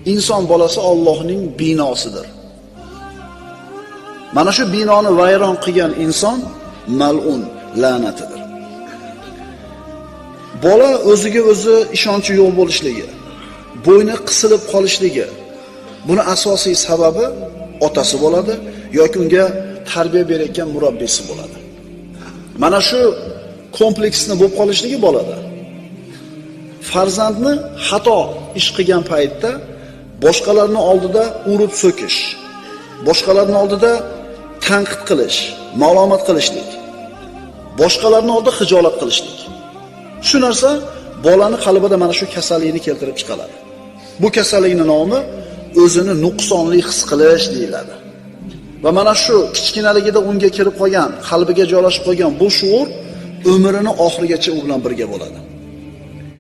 inson bolasi Allohning binosidir. Mana shu binoni vayron qilgan inson mal'un, la'natidir. Bola o'ziga o'zi ishonchi yo'q bo'lishligi, bo'yni qisilib qolishligi, buni asosiy sababi otasi bo'ladi yoki unga tarbiya berayotgan murabbiysi bo'ladi. Mana shu kompleksni bo'lib qolishligi bolada. Farzandni xato ish qilgan paytda boshqalarning oldida urib so'kish, boshqalarning oldida tanqid qilish, ma'lumot qilishlik, boshqalarning oldida xijolat qilishlik. Shu narsa bolani qalbida mana shu kasallikni keltirib chiqaradi. Bu kasallikning nomi o'zini nuqsonli his qilish deyiladi. Va mana shu kichkinaligida unga kirib qolgan, qalbiga joylashib qolgan bu shuur umrining oxirigacha u bilan birga bo'ladi.